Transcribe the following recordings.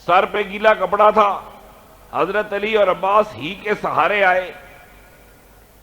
سر پہ گیلا کپڑا تھا، حضرت علی اور عباس ہی کے سہارے آئے،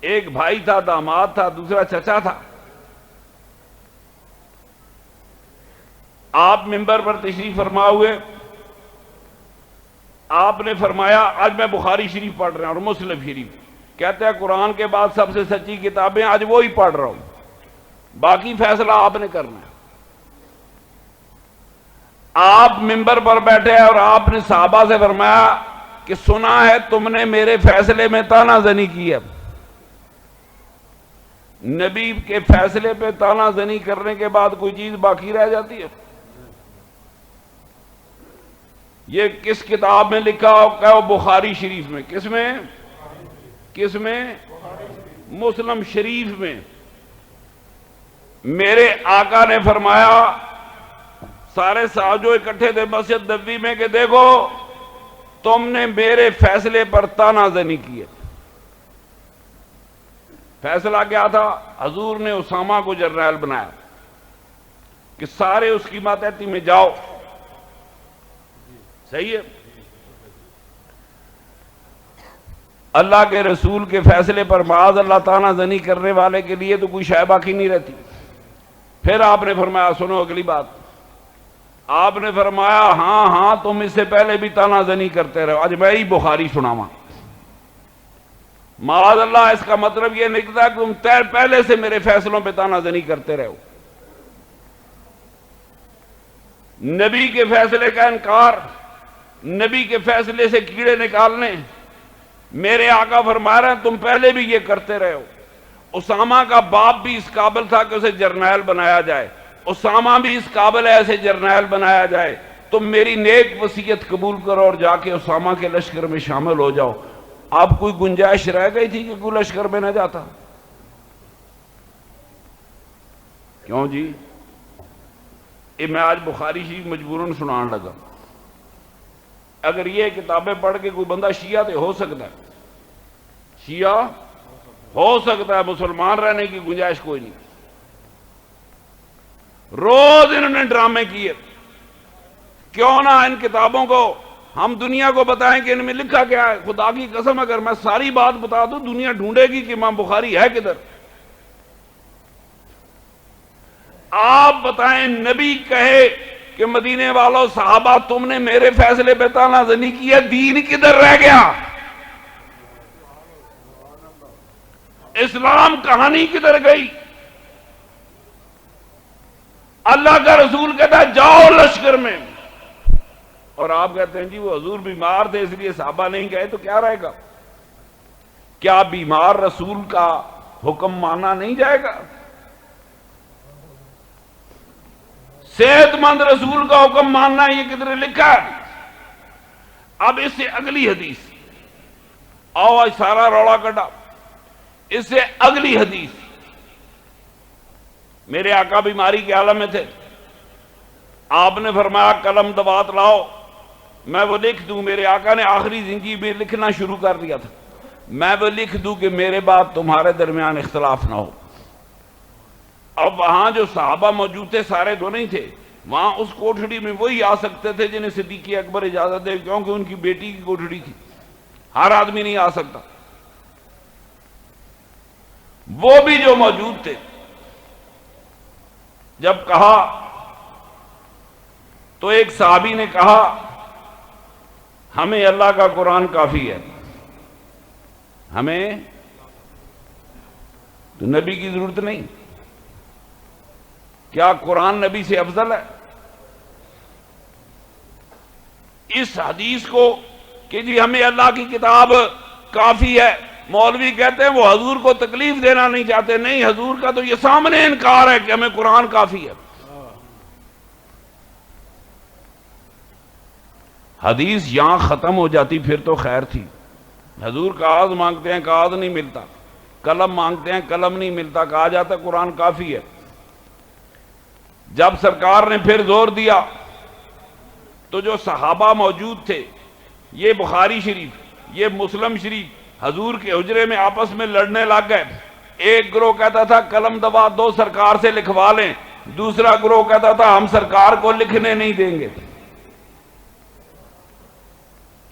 ایک بھائی تھا، داماد تھا، دوسرا چچا تھا۔ آپ منبر پر تشریف فرما ہوئے، آپ نے فرمایا آج میں بخاری شریف پڑھ رہا ہوں اور مسلم شریف، کہتے ہیں قرآن کے بعد سب سے سچی کتابیں آج وہی پڑھ رہا ہوں، باقی فیصلہ آپ نے کرنا ہے۔ آپ منبر پر بیٹھے اور آپ نے صحابہ سے فرمایا کہ سنا ہے تم نے میرے فیصلے میں تانا زنی کی ہے۔ نبی کے فیصلے پہ تانا زنی کرنے کے بعد کوئی چیز باقی رہ جاتی ہے؟ یہ کس کتاب میں لکھا ہو؟ بخاری شریف میں۔ کس میں؟ مسلم شریف میں۔ میرے آقا نے فرمایا، سارے صحابہ جو اکٹھے تھے مسجد نبوی میں، کہ دیکھو تم نے میرے فیصلے پر تانا زنی کی ہے۔ فیصلہ کیا تھا؟ حضور نے اسامہ کو جرنیل بنایا کہ سارے اس کی ماتحتی میں جاؤ۔ صحیح ہے؟ اللہ کے رسول کے فیصلے پر معاذ اللہ تانا زنی کرنے والے کے لیے تو کوئی شے باقی نہیں رہتی۔ پھر آپ نے فرمایا سنو اگلی بات، آپ نے فرمایا ہاں ہاں تم اس سے پہلے بھی تانا زنی کرتے رہو، آج میں ہی بخاری سناواں۔ معاذ اللہ اس کا مطلب یہ نکلتا کہ تم پہلے سے میرے فیصلوں پہ تانا زنی کرتے رہو۔ نبی کے فیصلے کا انکار، نبی کے فیصلے سے کیڑے نکالنے، میرے آقا فرما رہے ہیں تم پہلے بھی یہ کرتے رہے ہو۔ اسامہ کا باپ بھی اس قابل تھا کہ اسے جرنیل بنایا جائے، اسامہ بھی اس قابل ہے اسے جرنیل بنایا جائے، تم میری نیک وصیت قبول کرو اور جا کے اسامہ کے لشکر میں شامل ہو جاؤ۔ اب کوئی گنجائش رہ گئی تھی کہ کوئی لشکر میں نہ جاتا؟ کیوں جی؟ یہ میں آج بخاری شریف مجبوراً سنان لگا۔ اگر یہ کتابیں پڑھ کے کوئی بندہ شیعہ تو ہو سکتا ہے، شیعہ ہو سکتا ہے، مسلمان رہنے کی گنجائش کوئی نہیں۔ روز انہوں نے ڈرامے کیے، کیوں نہ ان کتابوں کو ہم دنیا کو بتائیں کہ ان میں لکھا کیا ہے۔ خدا کی قسم اگر میں ساری بات بتا دوں دنیا ڈھونڈے گی کہ امام بخاری ہے کدھر۔ آپ بتائیں، نبی کہے کہ مدینے والوں صحابہ تم نے میرے فیصلے پہ تانا زنی کی ہے، دین کدھر رہ گیا؟ اسلام کہانی کدھر گئی؟ اللہ کا رسول کہتا ہے جاؤ لشکر میں، اور آپ کہتے ہیں جی وہ حضور بیمار تھے اس لیے صحابہ نہیں گئے، تو کیا رہے گا؟ کیا بیمار رسول کا حکم مانا نہیں جائے گا؟ صحت مند رسول کا حکم ماننا یہ کدھر لکھا ہے؟ اب اس سے اگلی حدیث، آؤ آج سارا روڑا کٹا، اس سے اگلی حدیث۔ میرے آقا بیماری کے عالم میں تھے، آپ نے فرمایا قلم دوات لاؤ میں وہ لکھ دوں۔ میرے آقا نے آخری زندگی میں لکھنا شروع کر دیا تھا، میں وہ لکھ دوں کہ میرے بعد تمہارے درمیان اختلاف نہ ہو۔ اب وہاں جو صحابہ موجود تھے سارے تو نہیں تھے، وہاں اس کوٹھڑی میں وہی آ سکتے تھے جنہیں صدیق اکبر اجازت دے، کیونکہ ان کی بیٹی کی کوٹھڑی تھی، ہر آدمی نہیں آ سکتا۔ وہ بھی جو موجود تھے جب کہا تو ایک صحابی نے کہا ہمیں اللہ کا قرآن کافی ہے، ہمیں تو نبی کی ضرورت نہیں۔ کیا قرآن نبی سے افضل ہے؟ اس حدیث کو کہ جی ہمیں اللہ کی کتاب کافی ہے، مولوی کہتے ہیں وہ حضور کو تکلیف دینا نہیں چاہتے، نہیں، حضور کا تو یہ سامنے انکار ہے کہ ہمیں قرآن کافی ہے۔ حدیث یہاں ختم ہو جاتی پھر تو خیر تھی۔ حضور کاغذ مانگتے ہیں کاغذ نہیں ملتا، قلم مانگتے ہیں قلم نہیں ملتا، کہا جاتا قرآن کافی ہے۔ جب سرکار نے پھر زور دیا تو جو صحابہ موجود تھے، یہ بخاری شریف یہ مسلم شریف حضور کے حجرے میں آپس میں لڑنے لگ گئے۔ ایک گروہ کہتا تھا قلم دبا دو سرکار سے لکھوا لیں، دوسرا گروہ کہتا تھا ہم سرکار کو لکھنے نہیں دیں گے۔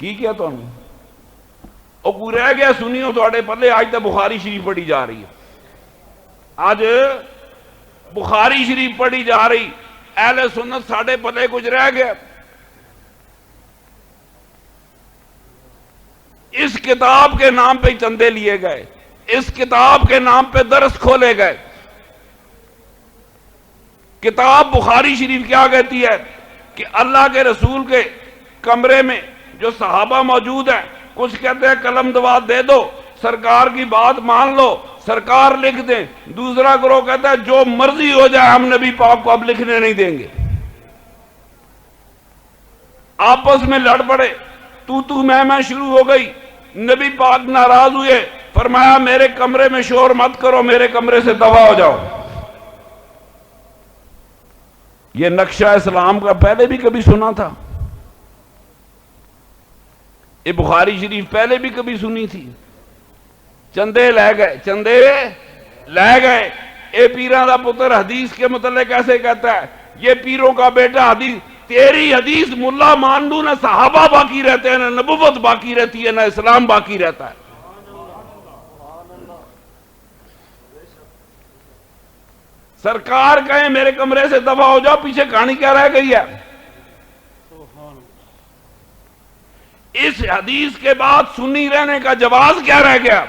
کی کیا تو وہ کوئی رہ گیا سنیو تھوڑے پلے آج تک بخاری شریف پڑھی جا رہی ہے آج بخاری شریف پڑھی جا رہی اہل سنت ساڑھے پلے کچھ رہ گیا اس کتاب کے نام پہ چندے لیے گئے اس کتاب کے نام پہ درس کھولے گئے کتاب بخاری شریف کیا کہتی ہے کہ اللہ کے رسول کے کمرے میں جو صحابہ موجود ہیں کچھ کہتے ہیں قلم دوات دے دو سرکار کی بات مان لو سرکار لکھ دیں دوسرا گروہ کہتا ہے جو مرضی ہو جائے ہم نبی پاک کو اب لکھنے نہیں دیں گے آپس میں لڑ پڑے تو میں شروع ہو گئی نبی پاک ناراض ہوئے فرمایا میرے کمرے میں شور مت کرو میرے کمرے سے دفع ہو جاؤ یہ نقشہ اسلام کا پہلے بھی کبھی سنا تھا یہ بخاری شریف پہلے بھی کبھی سنی تھی چندے لے گئے اے پیران دا پتر حدیث کے متعلق ایسے کہتا ہے یہ پیروں کا بیٹا حدیث تیری حدیث ملا مان لوں نہ صحابہ باقی رہتے ہیں نہ نبوت باقی رہتی ہے نہ اسلام باقی رہتا ہے سرکار کہیں میرے کمرے سے دفع ہو جاؤ پیچھے کہانی کیا رہ گئی ہے اس حدیث کے بعد سنی رہنے کا جواز کیا رہ گیا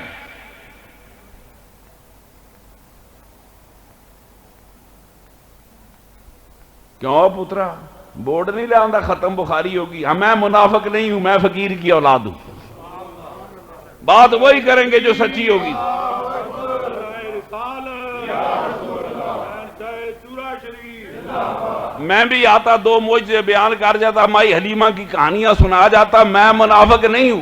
کیوں پترا بورڈ نہیں لے آندہ ختم بخاری ہوگی میں منافق نہیں ہوں میں فقیر کی اولاد ہوں بات وہی کریں گے جو سچی ہوگی میں بھی آتا دو معجزے بیان کر جاتا مائی حلیمہ کی کہانیاں سنا جاتا میں منافق نہیں ہوں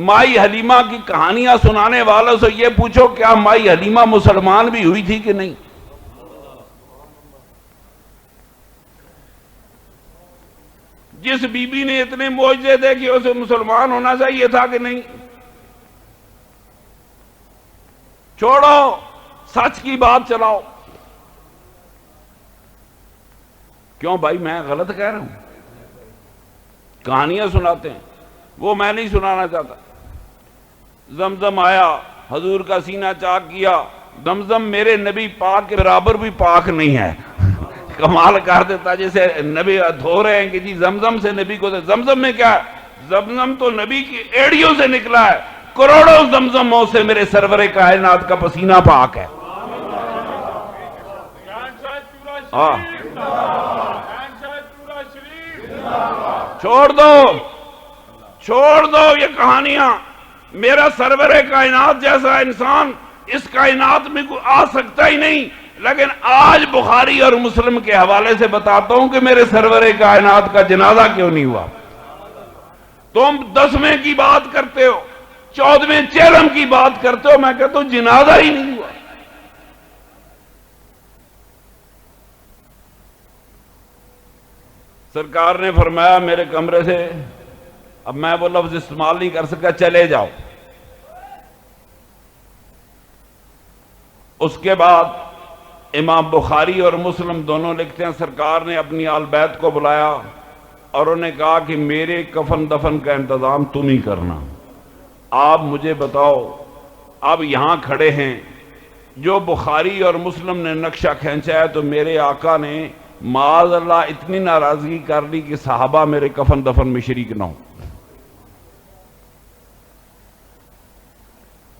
مائی حلیمہ کی کہانیاں سنانے والوں سے یہ پوچھو کیا مائی حلیمہ مسلمان بھی ہوئی تھی کہ نہیں جس بی بی نے اتنے معجزے دیکھے اسے مسلمان ہونا چاہیے تھا کہ نہیں چھوڑو سچ کی بات چلاؤ کیوں بھائی میں غلط کہہ رہا ہوں کہانیاں سناتے ہیں وہ میں نہیں سنانا چاہتا زمزم آیا حضور کا سینہ چاک کیا زمزم میرے نبی پاک کے برابر بھی پاک نہیں ہے کمال کر دیتا جیسے نبی دھو رہے ہیں کہ جی زمزم سے نبی کو زمزم میں کیا ہے زمزم تو نبی کی ایڑیوں سے نکلا ہے کروڑوں زمزموں سے میرے سرور کائنات کا پسینہ پاک ہے چھوڑ دو یہ کہانیاں میرا سرور کائنات جیسا انسان اس کائنات میں کوئی آ سکتا ہی نہیں لیکن آج بخاری اور مسلم کے حوالے سے بتاتا ہوں کہ میرے سرور کائنات کا جنازہ کیوں نہیں ہوا تم 10ویں کی بات کرتے ہو 14ویں چہرم کی بات کرتے ہو میں کہتا ہوں جنازہ ہی نہیں ہوا سرکار نے فرمایا میرے کمرے سے اب میں وہ لفظ استعمال نہیں کر سکا چلے جاؤ اس کے بعد امام بخاری اور مسلم دونوں لکھتے ہیں سرکار نے اپنی آل بیت کو بلایا اور انہوں نے کہا کہ میرے کفن دفن کا انتظام تم ہی کرنا آپ مجھے بتاؤ اب یہاں کھڑے ہیں جو بخاری اور مسلم نے نقشہ کھینچا ہے تو میرے آقا نے معاذ اللہ اتنی ناراضگی کر لی کہ صحابہ میرے کفن دفن میں شریک نہ ہوں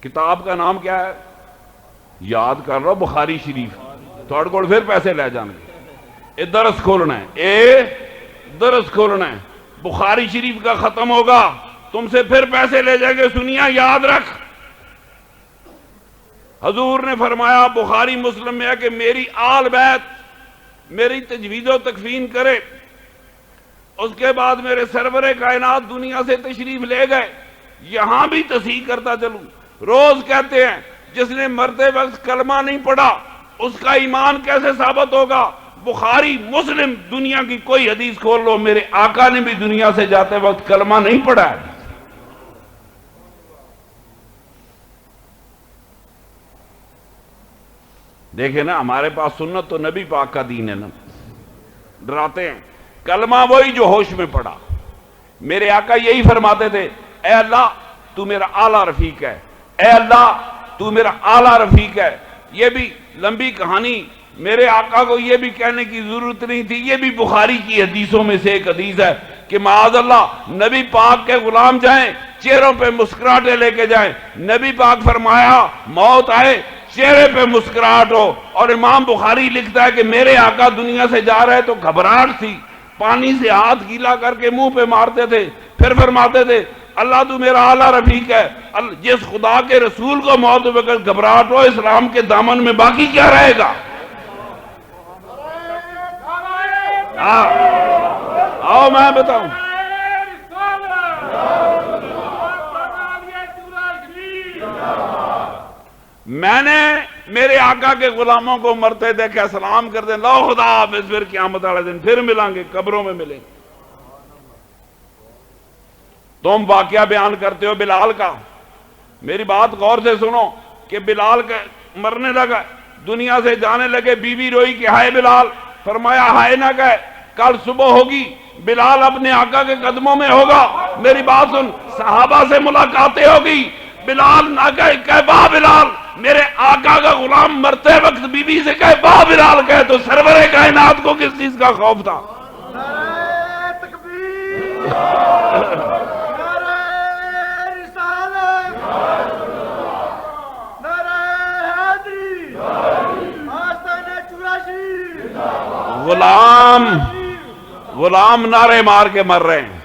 کتاب کا نام کیا ہے یاد کر رہا بخاری شریف تھوڑے کو پھر پیسے لے جانے درس کھولنا ہے درس کھولنا ہے بخاری شریف کا ختم ہوگا تم سے پھر پیسے لے جائیں گے سنیا یاد رکھ حضور نے فرمایا بخاری مسلم میں ہے کہ میری آل بیت میری تجوید و تکفین کرے اس کے بعد میرے سرور کائنات دنیا سے تشریف لے گئے یہاں بھی تصحیح کرتا چلوں روز کہتے ہیں جس نے مرتے وقت کلمہ نہیں پڑھا اس کا ایمان کیسے ثابت ہوگا بخاری مسلم دنیا کی کوئی حدیث کھول لو میرے آقا نے بھی دنیا سے جاتے وقت کلمہ نہیں پڑھا ہے دیکھیں نا ہمارے پاس سنت تو نبی پاک کا دین ہے نا ڈراتے ہیں کلمہ وہی جو ہوش میں پڑھا میرے آقا یہی فرماتے تھے، اے اللہ تو میرا اعلیٰ رفیق ہے، اے اللہ تو میرا اعلیٰ رفیق ہے۔ یہ بھی لمبی کہانی، میرے آقا کو یہ بھی کہنے کی ضرورت نہیں تھی، یہ بھی بخاری کی حدیثوں میں سے ایک حدیث ہے کہ معاذ اللہ نبی پاک کے غلام جائیں چہروں پہ مسکراہٹیں لے کے جائیں، نبی پاک فرمایا موت آئے چہرے پہ مسکراہٹ ہو، اور امام بخاری لکھتا ہے کہ میرے آقا دنیا سے جا رہے تو گھبراہٹ تھی، پانی سے ہاتھ گیلا کر کے منہ پہ مارتے تھے، پھر فرماتے تھے اللہ تو میرا اعلیٰ رفیق ہے، جس خدا کے رسول کو موت وقت گھبراہٹ ہو اسلام کے دامن میں باقی کیا رہے گا؟ آؤ میں بتاؤں، میں نے میرے آقا کے غلاموں کو مرتے دیکھا، سلام کر دیں لو خدا حافظ، پھر قیامت والے دن پھر ملیں گے، قبروں میں ملیں گے۔ تم واقعہ بیان کرتے ہو بلال کا، میری بات غور سے سنو کہ بلال کا مرنے لگا، دنیا سے جانے لگے، بیوی روئی کہ ہائے بلال، فرمایا ہائے نہ کہے، کل صبح ہوگی بلال اپنے آقا کے قدموں میں ہوگا۔ میری بات سن، صحابہ سے ملاقاتیں ہوگی، بلال نہ کہے واہ بلال، میرے آقا کا غلام مرتے وقت بیوی سے کہے واہ بلال کہے، تو سرور کائنات کو کس چیز کا خوف تھا؟ غلام نعرے مار کے مر رہے ہیں،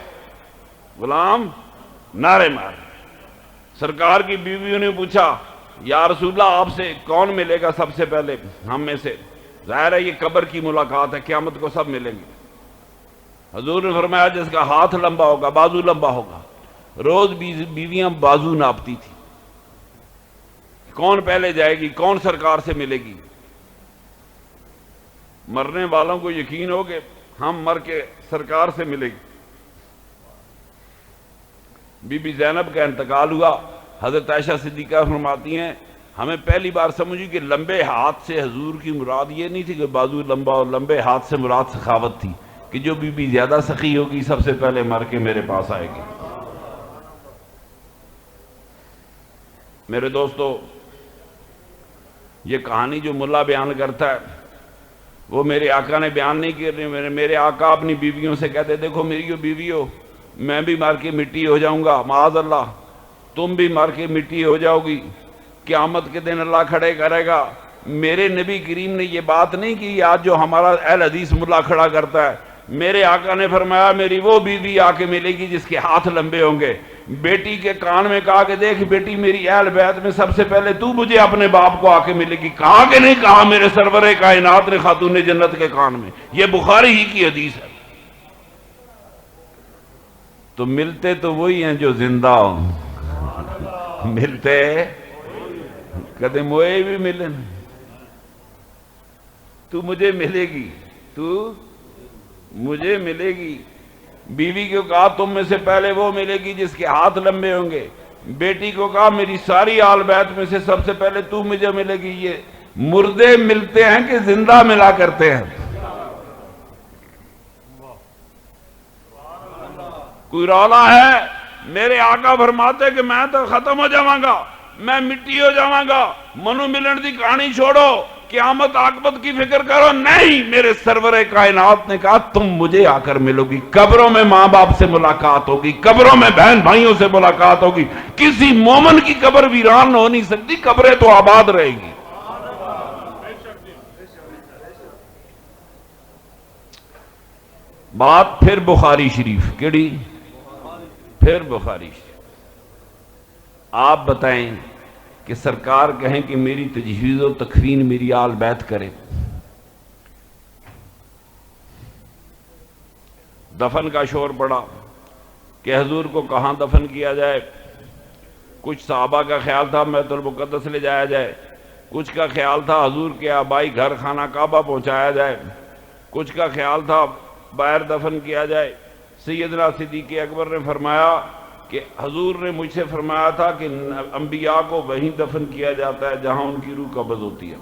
غلام نعرے مار رہے ہیں۔ سرکار کی بیویوں نے پوچھا یا رسول اللہ آپ سے کون ملے گا سب سے پہلے؟ ہم میں سے، ظاہر ہے یہ قبر کی ملاقات ہے، قیامت کو سب ملیں گے۔ حضور نے فرمایا جس کا ہاتھ لمبا ہوگا بازو لمبا ہوگا۔ روز بیویاں بازو ناپتی تھی، کون پہلے جائے گی، کون سرکار سے ملے گی۔ مرنے والوں کو یقین ہو کہ ہم مر کے سرکار سے ملے گی۔ بی بی زینب کا انتقال ہوا، حضرت عائشہ صدیقہ فرماتی ہیں ہمیں پہلی بار سمجھی کہ لمبے ہاتھ سے حضور کی مراد یہ نہیں تھی کہ بازو لمبا، اور لمبے ہاتھ سے مراد سخاوت تھی کہ جو بی بی زیادہ سخی ہوگی سب سے پہلے مر کے میرے پاس آئے گی۔ میرے دوستو، یہ کہانی جو ملا بیان کرتا ہے وہ میرے آقا نے بیان نہیں کی، میرے آقا اپنی بیویوں سے کہتے دیکھو میری بیویوں، میں بھی مر کے مٹی ہو جاؤں گا، معاذ اللہ تم بھی مر کے مٹی ہو جاؤ گی، قیامت کے دن اللہ کھڑے کرے گا۔ میرے نبی کریم نے یہ بات نہیں کی آج جو ہمارا اہل حدیث ملا کھڑا کرتا ہے۔ میرے آقا نے فرمایا میری وہ بیوی آ کے ملے گی جس کے ہاتھ لمبے ہوں گے۔ بیٹی کے کان میں کہا کہ دیکھ بیٹی میری اہل بیت میں سب سے پہلے تو مجھے اپنے باپ کو آ کے ملے گی، کہا کہ نہیں کہا میرے سرور کائنات نے خاتون جنت کے کان میں، یہ بخاری ہی کی حدیث ہے۔ تو ملتے تو وہی ہیں جو زندہ ہوں، ملتے کہتے موئے بھی ملن، تو مجھے ملے گی، تو مجھے ملے گی۔ بیوی کو کہا تم میں سے پہلے وہ ملے گی جس کے ہاتھ لمبے ہوں گے، بیٹی کو کہا میری ساری آل بیت میں سے سب سے پہلے تو مجھے ملے گی۔ یہ مردے ملتے ہیں کہ زندہ ملا کرتے ہیں؟ کوئی رولا ہے؟ میرے آقا فرماتے کہ میں تو ختم ہو جاواں گا، میں مٹی ہو جاواں گا، منو ملن دی کہانی چھوڑو، قیامت عاقبت کی فکر کرو۔ نہیں، میرے سرور کائنات نے کہا تم مجھے آ کر ملو گی، قبروں میں ماں باپ سے ملاقات ہوگی، قبروں میں بہن بھائیوں سے ملاقات ہوگی۔ کسی مومن کی قبر ویران ہو نہیں سکتی، قبریں تو آباد رہے گی۔ بات پھر بخاری شریف کیڑی، پھر بخاری شریف۔ آپ بتائیں کہ سرکار کہیں کہ میری تجہیز و تکفین میری آل بیت کرے، دفن کا شور پڑا کہ حضور کو کہاں دفن کیا جائے۔ کچھ صحابہ کا خیال تھا بیت المقدس لے جایا جائے، کچھ کا خیال تھا حضور کے آبائی گھر خانہ کعبہ پہنچایا جائے، کچھ کا خیال تھا باہر دفن کیا جائے۔ سیدنا صدیق اکبر نے فرمایا کہ حضور نے مجھ سے فرمایا تھا کہ انبیاء کو وہیں دفن کیا جاتا ہے جہاں ان کی روح قبض ہوتی ہے۔